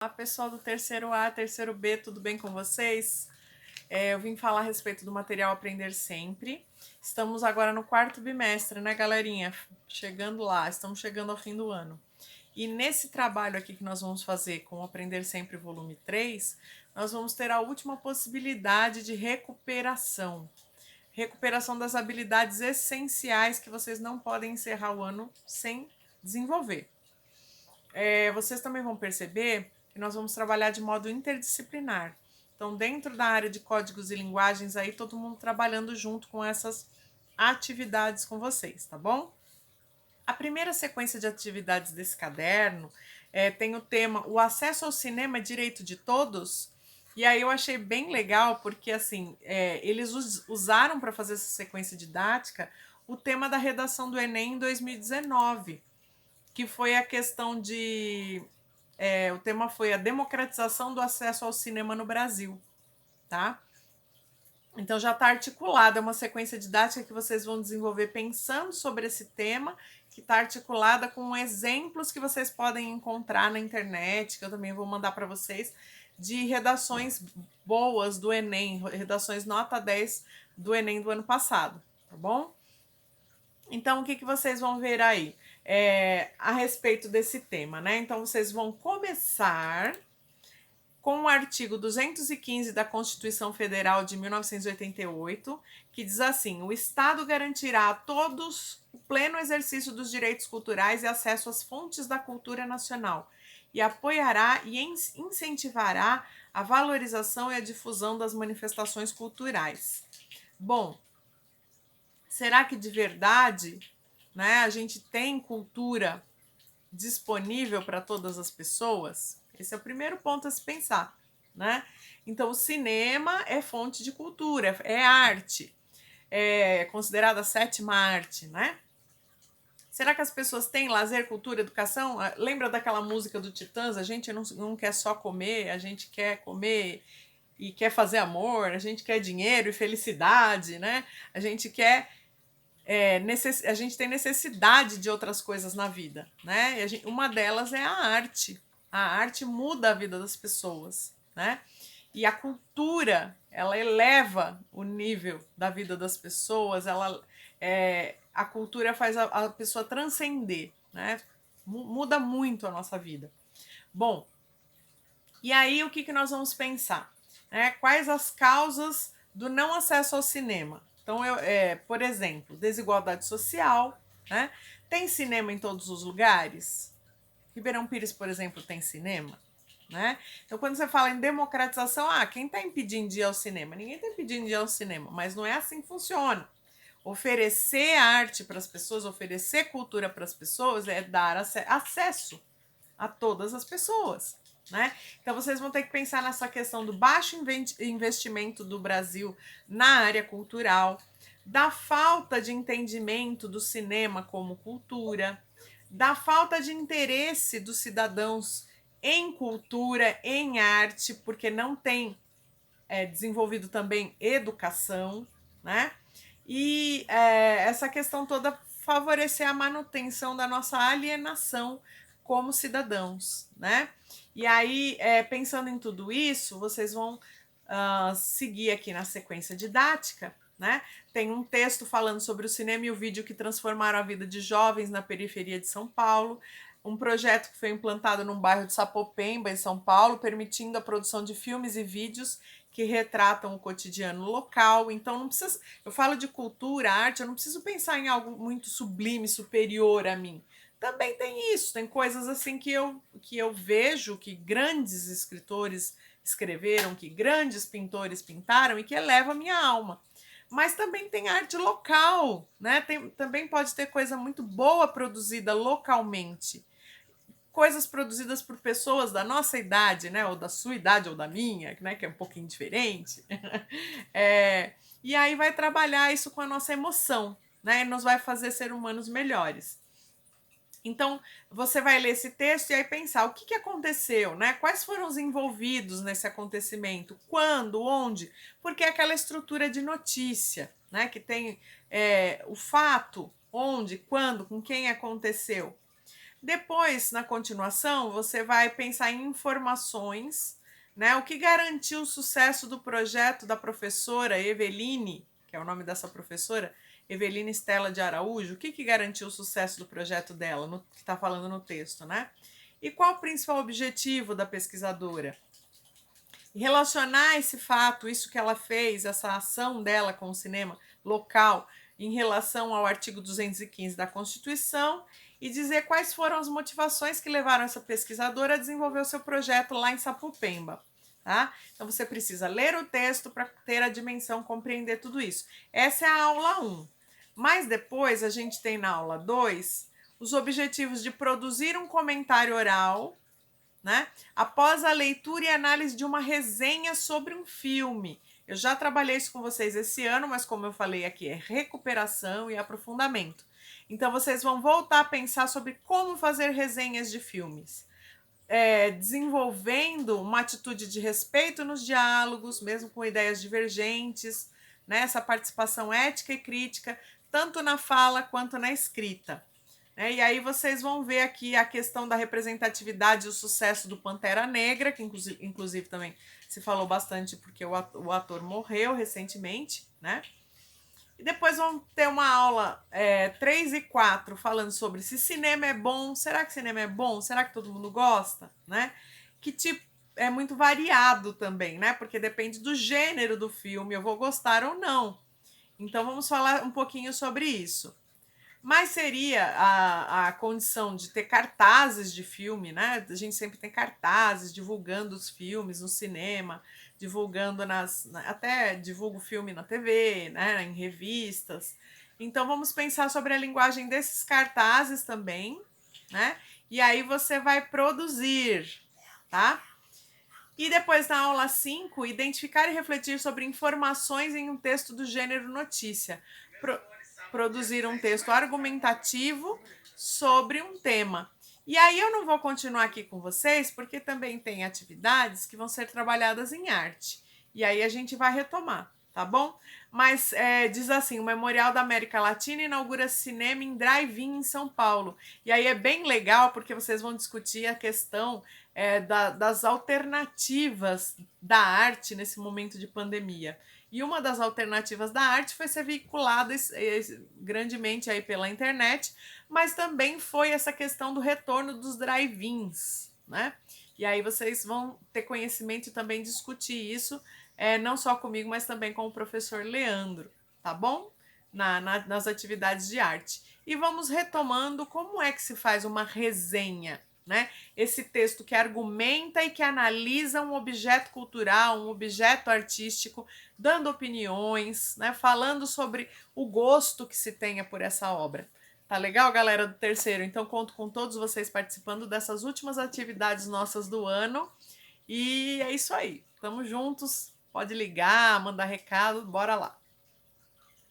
Olá, pessoal do terceiro A, terceiro B, tudo bem com vocês? Eu vim falar a respeito do material Aprender Sempre. Estamos agora no quarto bimestre, né, galerinha? Chegando lá, estamos chegando ao fim do ano. E nesse trabalho aqui que nós vamos fazer com o Aprender Sempre volume 3, nós vamos ter a última possibilidade de recuperação. Recuperação das habilidades essenciais que vocês não podem encerrar o ano sem desenvolver. Vocês também vão perceber que nós vamos trabalhar de modo interdisciplinar. Então, dentro da área de códigos e linguagens, aí todo mundo trabalhando junto com essas atividades com vocês, tá bom? A primeira sequência de atividades desse caderno tem o tema O Acesso ao Cinema é Direito de Todos. E aí eu achei bem legal, porque assim, eles usaram para fazer essa sequência didática o tema da redação do Enem em 2019, que foi a questão de o tema foi a democratização do acesso ao cinema no Brasil, tá? Então já está articulada, é uma sequência didática que vocês vão desenvolver pensando sobre esse tema, que está articulada com exemplos que vocês podem encontrar na internet, que eu também vou mandar para vocês, de redações boas do Enem, redações nota 10 do Enem do ano passado, tá bom? Então, o que vocês vão ver aí a respeito desse tema, né? Então, vocês vão começar com o artigo 215 da Constituição Federal de 1988, que diz assim: o Estado garantirá a todos o pleno exercício dos direitos culturais e acesso às fontes da cultura nacional, e apoiará e incentivará a valorização e a difusão das manifestações culturais. Bom, será que de verdade, né, a gente tem cultura disponível para todas as pessoas? Esse é o primeiro ponto a se pensar, né? Então, o cinema é fonte de cultura, é arte, é considerada a sétima arte, né? Será que as pessoas têm lazer, cultura, educação? Lembra daquela música do Titãs? A gente não quer só comer, a gente quer comer e quer fazer amor, a gente quer dinheiro e felicidade, né? A gente quer a gente tem necessidade de outras coisas na vida, né? Uma delas é a arte. A arte muda a vida das pessoas, né? E a cultura, ela eleva o nível da vida das pessoas, a cultura faz a pessoa transcender, né? Muda muito a nossa vida. Bom, e aí o que nós vamos pensar? Quais as causas do não acesso ao cinema? Então, por exemplo, desigualdade social, né? Tem cinema em todos os lugares? Ribeirão Pires, por exemplo, tem cinema, né? Então, quando você fala em democratização, quem está impedindo de ir ao cinema? Ninguém está impedindo de ir ao cinema, mas não é assim que funciona. Oferecer arte para as pessoas, oferecer cultura para as pessoas é dar acesso a todas as pessoas, né? Então vocês vão ter que pensar nessa questão do baixo investimento do Brasil na área cultural, da falta de entendimento do cinema como cultura, da falta de interesse dos cidadãos em cultura, em arte, porque não tem desenvolvido também educação, né? E essa questão toda favorecer a manutenção da nossa alienação como cidadãos, né? E aí, pensando em tudo isso, vocês vão seguir aqui na sequência didática, né? Tem um texto falando sobre o cinema e o vídeo que transformaram a vida de jovens na periferia de São Paulo, um projeto que foi implantado num bairro de Sapopemba, em São Paulo, permitindo a produção de filmes e vídeos que retratam o cotidiano local. Então, não precisa. Eu falo de cultura, arte, eu não preciso pensar em algo muito sublime, superior a mim. Também tem isso, tem coisas assim que eu vejo que grandes escritores escreveram, que grandes pintores pintaram e que eleva a minha alma. Mas também tem arte local, né? Também pode ter coisa muito boa produzida localmente, coisas produzidas por pessoas da nossa idade, né? Ou da sua idade ou da minha, né? Que é um pouquinho diferente. E aí vai trabalhar isso com a nossa emoção, né? E nos vai fazer ser humanos melhores. Então, você vai ler esse texto e aí pensar o que aconteceu, né? Quais foram os envolvidos nesse acontecimento? Quando? Onde? Porque é aquela estrutura de notícia, né? Que tem o fato, onde, quando, com quem aconteceu. Depois, na continuação, você vai pensar em informações, né? O que garantiu o sucesso do projeto da professora Eveline, que é o nome dessa professora, Eveline Stella de Araújo, o que garantiu o sucesso do projeto dela, que está falando no texto, né? E qual o principal objetivo da pesquisadora? Relacionar esse fato, isso que ela fez, essa ação dela com o cinema local, em relação ao artigo 215 da Constituição, e dizer quais foram as motivações que levaram essa pesquisadora a desenvolver o seu projeto lá em Sapopemba. Tá? Então você precisa ler o texto para ter a dimensão, compreender tudo isso. Essa é a aula 1. Mas depois a gente tem na aula 2 os objetivos de produzir um comentário oral, né? Após a leitura e análise de uma resenha sobre um filme. Eu já trabalhei isso com vocês esse ano, mas como eu falei aqui, é recuperação e aprofundamento. Então vocês vão voltar a pensar sobre como fazer resenhas de filmes. Desenvolvendo uma atitude de respeito nos diálogos, mesmo com ideias divergentes, né? Essa participação ética e crítica, tanto na fala quanto na escrita. E aí vocês vão ver aqui a questão da representatividade e o sucesso do Pantera Negra, que inclusive também se falou bastante porque o ator morreu recentemente, né? E depois vamos ter uma aula 3 e 4 falando sobre se cinema é bom, será que cinema é bom? Será que todo mundo gosta? Né? Que tipo é muito variado também, né? Porque depende do gênero do filme, eu vou gostar ou não. Então vamos falar um pouquinho sobre isso. Mas seria a condição de ter cartazes de filme, né? A gente sempre tem cartazes divulgando os filmes no cinema, divulgando até divulga o filme na TV, né? Em revistas. Então vamos pensar sobre a linguagem desses cartazes também, né? E aí você vai produzir, tá? E depois na aula 5, identificar e refletir sobre informações em um texto do gênero notícia. Produzir um texto argumentativo sobre um tema. E aí eu não vou continuar aqui com vocês, porque também tem atividades que vão ser trabalhadas em arte. E aí a gente vai retomar, tá bom? Mas diz assim, o Memorial da América Latina inaugura cinema em drive-in em São Paulo. E aí é bem legal, porque vocês vão discutir a questão das alternativas da arte nesse momento de pandemia. E uma das alternativas da arte foi ser veiculada grandemente aí pela internet, mas também foi essa questão do retorno dos drive-ins, né? E aí vocês vão ter conhecimento e também discutir isso, não só comigo, mas também com o professor Leandro, tá bom? Nas atividades de arte. E vamos retomando como é que se faz uma resenha, né? Esse texto que argumenta e que analisa um objeto cultural, um objeto artístico, dando opiniões, né? Falando sobre o gosto que se tenha por essa obra. Tá legal, galera do terceiro? Então conto com todos vocês participando dessas últimas atividades nossas do ano. E é isso aí. Tamo juntos. Pode ligar, mandar recado, bora lá.